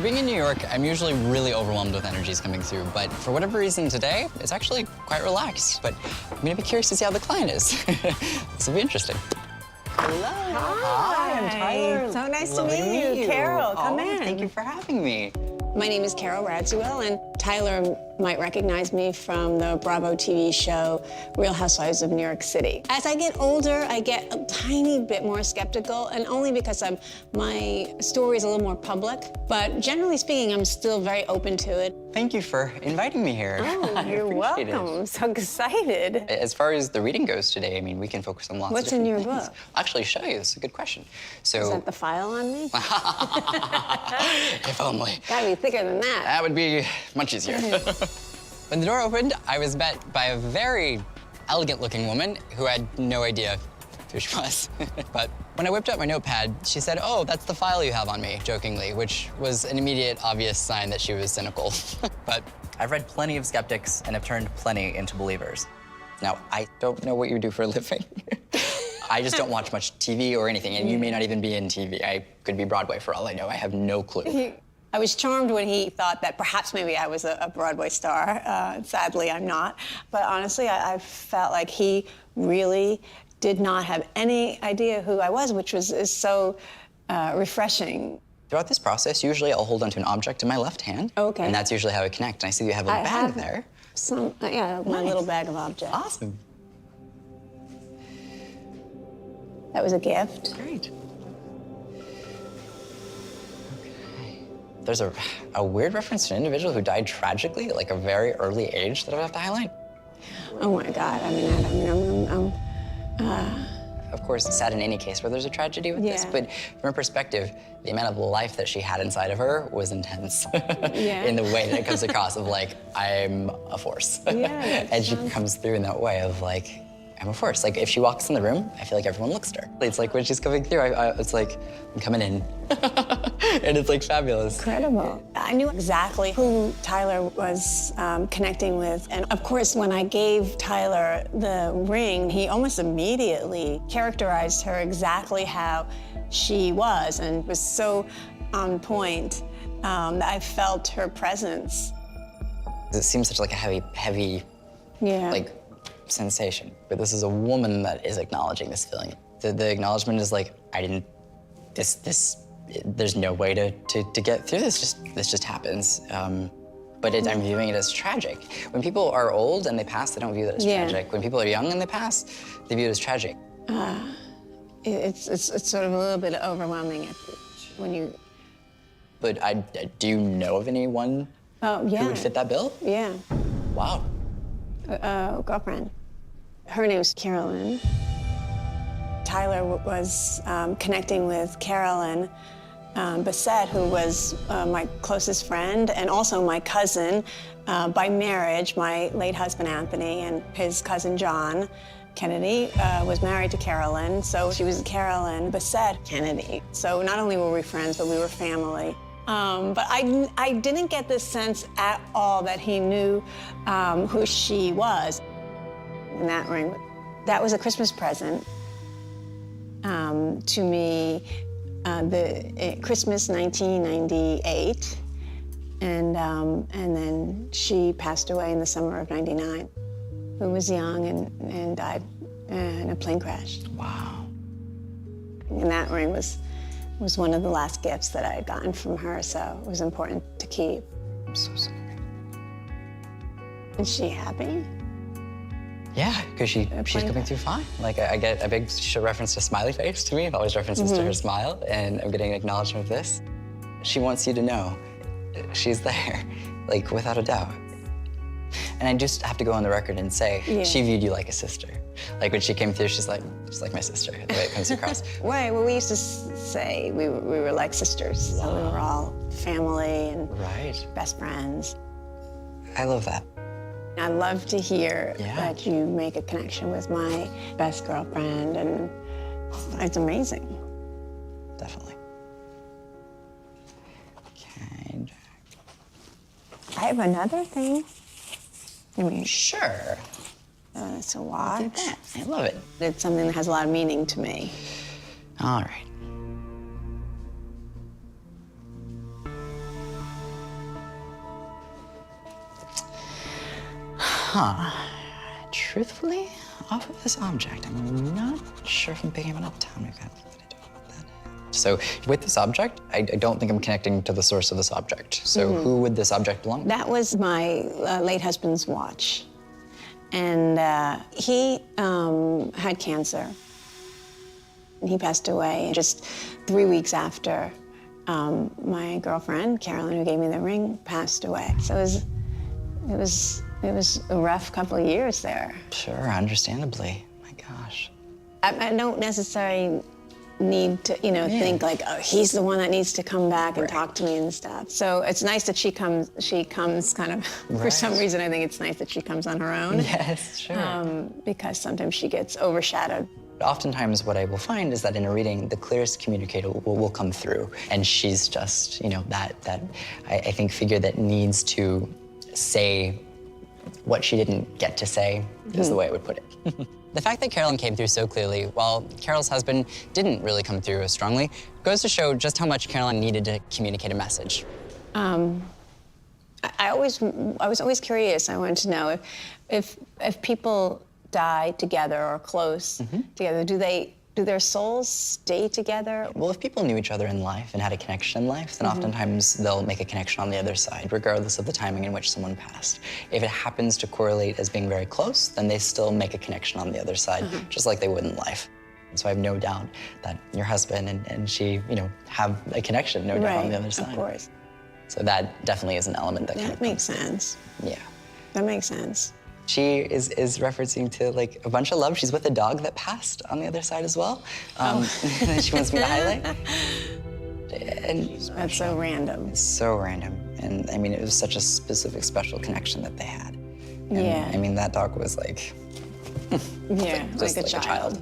being in New York, I'm usually really overwhelmed with energies coming through, but for whatever reason today, it's actually quite relaxed. But I'm gonna be curious to see how the client is. This will be interesting. Hello. Hi. I'm Tyler. So nice to Lovely meet you. Carol, come in. Thank you for having me. My name is Carole Radziwill, and Tyler might recognize me from the Bravo TV show Real Housewives of New York City. As I get older, I get a tiny bit more skeptical, and only because my story is a little more public. But generally speaking, I'm still very open to it. Thank you for inviting me here. Oh, you're welcome. I'm so excited. As far as the reading goes today, I mean, we can focus on lots What's of different in your things. book? I'll actually show you. This is a good question. So, Is that the file on me? if only. Gotta be thicker than that. That would be much easier. When the door opened, I was met by a very elegant-looking woman who had no idea who she was. But when I whipped out my notepad, she said, "Oh, that's the file you have on me," jokingly, which was an immediate, obvious sign that she was cynical. But I've read plenty of skeptics and have turned plenty into believers. now, I don't know what you do for a living. I just don't watch much TV or anything, and you may not even be in TV. I could be Broadway for all I know. I have no clue. I was charmed when he thought that perhaps maybe I was a Broadway star. Sadly, I'm not. But honestly, I felt like he really did not have any idea who I was, which is so refreshing. Throughout this process, usually I'll hold onto an object in my left hand. Okay. And that's usually how I connect. And I see you have a I bag have there. Yeah, my Nice. little bag of objects. Awesome. That was a gift. Great. There's a weird reference to an individual who died tragically at like a very early age that I would have to highlight. Oh my God! Of course, it's sad in any case where there's a tragedy with this, Yeah. but from her perspective, the amount of life that she had inside of her was intense. Yeah. In the way that it comes across of like, I'm a force. Yeah, And she comes through in that way of like, I'm a force. Like if she walks in the room, I feel like everyone looks at her. It's like when she's coming through, it's like, I'm coming in. And it's like fabulous. Incredible. I knew exactly who Tyler was connecting with. And of course, when I gave Tyler the ring, he almost immediately characterized her exactly how she was and was so on point that I felt her presence. It seems such like a heavy, Yeah. like, sensation. But this is a woman that is acknowledging this feeling. The acknowledgement is like, there's no way to get through this. This just happens. But I'm viewing it as tragic. When people are old and they pass, they don't view that as Yeah. tragic. When people are young and they pass, they view it as tragic. It's sort of a little bit overwhelming when you. But do you know of anyone Oh yeah. who would fit that bill? Yeah. Wow. Girlfriend. Her name's Carolyn. Tyler was connecting with Carolyn Bessette, who was my closest friend and also my cousin by marriage. My late husband, Anthony, and his cousin, John Kennedy, was married to Carolyn, so she was Carolyn Bessette-Kennedy. So not only were we friends, but we were family. But I didn't get the sense at all that he knew who she was. And that ring, that was a Christmas present to me, Christmas 1998. And then she passed away in the summer of '99. Who was young and died in a plane crash. Wow. And that ring was one of the last gifts that I had gotten from her, so it was important to keep. I'm so sorry. Is she happy? Yeah, because she's coming through fine. Like, I get a big reference to smiley face to me. It always references to her smile, and I'm getting an acknowledgement of this. She wants you to know she's there, like, without a doubt. And I just have to go on the record and say, she viewed you like a sister. Like, when she came through, she's like my sister, the way it comes across. Right, well, we used to say we were like sisters. So we were all family and best friends. I love that. I love to hear Yeah. that you make a connection with my best girlfriend, and it's amazing. Definitely. Okay. I have another thing. I mean, Sure. it's a watch. I love it. It's something that has a lot of meaning to me. All right. Truthfully, off of this object, I'm not sure if I'm picking up enough time. So with this object, I don't think I'm connecting to the source of this object. So who would this object belong to? That was my late husband's watch. And he had cancer. And he passed away just 3 weeks after my girlfriend, Carolyn, who gave me the ring, passed away. So it was a rough couple of years there. Sure, understandably. My gosh. I don't necessarily need to, think like, oh, he's the one that needs to come back and talk to me and stuff. So it's nice that she comes kind of, for some reason, I think it's nice that she comes on her own. Yes, sure. Because sometimes she gets overshadowed. Oftentimes what I will find is that in a reading, the clearest communicator will come through. And she's just, that I think figure that needs to say what she didn't get to say is the way I would put it. The fact that Carolyn came through so clearly, while Carol's husband didn't really come through as strongly, goes to show just how much Carolyn needed to communicate a message. I was always curious. I wanted to know if people die together or close together, do their souls stay together? Well, if people knew each other in life and had a connection in life, then oftentimes they'll make a connection on the other side, regardless of the timing in which someone passed. If it happens to correlate as being very close, then they still make a connection on the other side, just like they would in life. So I have no doubt that your husband and she, have a connection, no doubt, on the other side. Of course. So that definitely is an element that kind That of makes sense. Yeah. That makes sense. She is referencing to like a bunch of love. She's with a dog that passed on the other side as well. That she wants me to highlight. And That's so random. it's so random. And I mean, it was such a specific, special connection that they had. And, Yeah. I mean, that dog was like, Yeah, just like a child.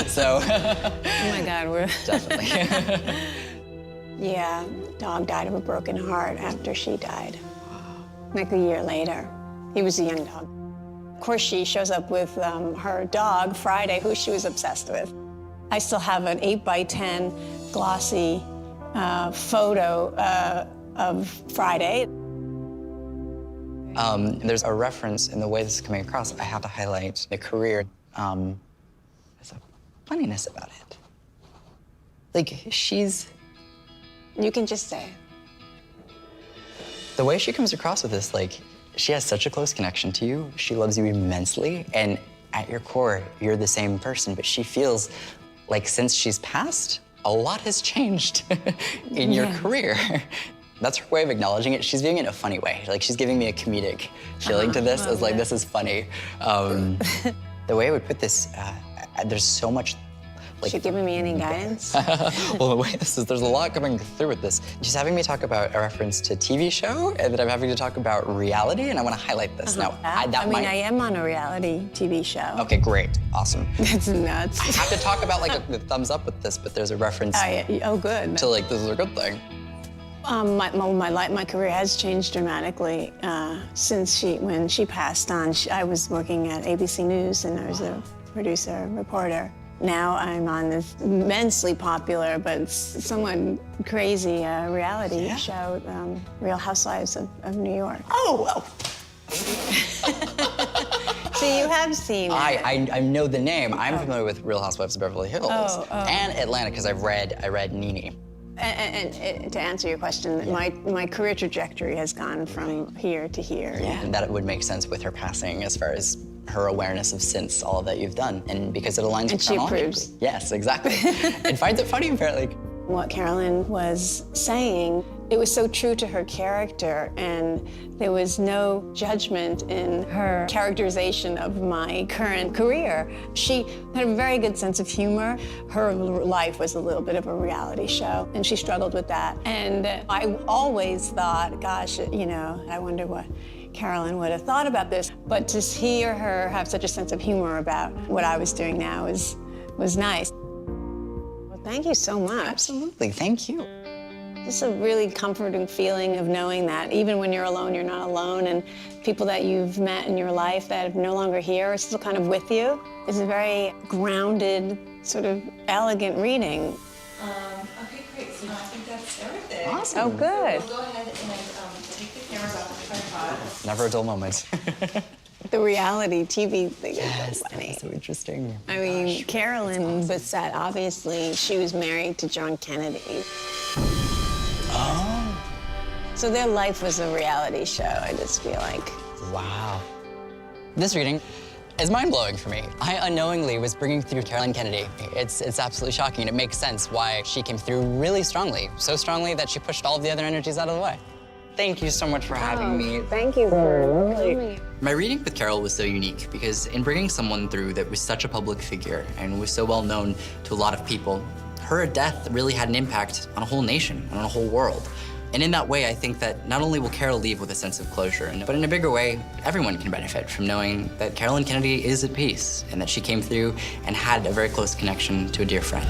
So, Oh my God, we're... definitely. Yeah, dog died of a broken heart after she died. Like a year later. He was a young dog. Of course, she shows up with her dog, Friday, who she was obsessed with. I still have an 8x10 glossy photo of Friday. There's a reference in the way this is coming across. I have to highlight the career. There's a funniness about it. Like, she's... You can just say. The way she comes across with this, like, she has such a close connection to you. She loves you immensely, and at your core, you're the same person, but she feels like since she's passed, a lot has changed in your career. That's her way of acknowledging it. She's doing it in a funny way. Like, she's giving me a comedic feeling to this. It's like, this is funny. The way I would put this, there's so much, like... She giving me any guidance? Well, the way this is, there's a lot coming through with this. She's having me talk about a reference to TV show, and then I'm having to talk about reality, and I want to highlight this. Now, I am on a reality TV show. Okay, great, awesome. That's nuts. I have to talk about like the thumbs up with this, but there's a reference Oh, good. to like, this is a good thing. My career has changed dramatically since when she passed on. I was working at ABC News, and I was a producer, reporter. Now I'm on this immensely popular but somewhat crazy reality show, Real Housewives of New York. Oh, well. So you have seen it. I know the name. I'm familiar with Real Housewives of Beverly Hills and Atlanta because I read Nene. And to answer your question, my career trajectory has gone from here to here. Yeah, and that would make sense with her passing as far as her awareness of since all that you've done, and because it aligns with she chronology. approves. Yes, exactly. And finds it funny, apparently. What Carolyn was saying, it was so true to her character, and there was no judgment in her characterization of my current career. She had a very good sense of humor. Her life was a little bit of a reality show, and she struggled with that. And I always thought, gosh, I wonder what Carolyn would have thought about this. But to hear her have such a sense of humor about what I was doing now was nice. Well, thank you so much. Absolutely, thank you. Just a really comforting feeling of knowing that even when you're alone, you're not alone, and people that you've met in your life that are no longer here are still kind of with you. It's a very grounded, sort of elegant reading. Okay, great. So I think that's everything. Awesome. Oh, good. We'll go ahead and take the cameras off the tripod. Never a dull moment. The reality TV thing Yes, is so funny. that's so interesting. I mean, Carolyn Bessette, obviously, she was married to John Kennedy. Oh. So their life was a reality show, I just feel like. Wow. This reading is mind-blowing for me. I unknowingly was bringing through Carolyn Kennedy. It's absolutely shocking, and it makes sense why she came through really strongly, so strongly that she pushed all of the other energies out of the way. Thank you so much for having me. Thank you for coming. My reading with Carole was so unique because in bringing someone through that was such a public figure and was so well known to a lot of people, her death really had an impact on a whole nation, on a whole world. And in that way, I think that not only will Carole leave with a sense of closure, but in a bigger way, everyone can benefit from knowing that Carolyn Kennedy is at peace and that she came through and had a very close connection to a dear friend.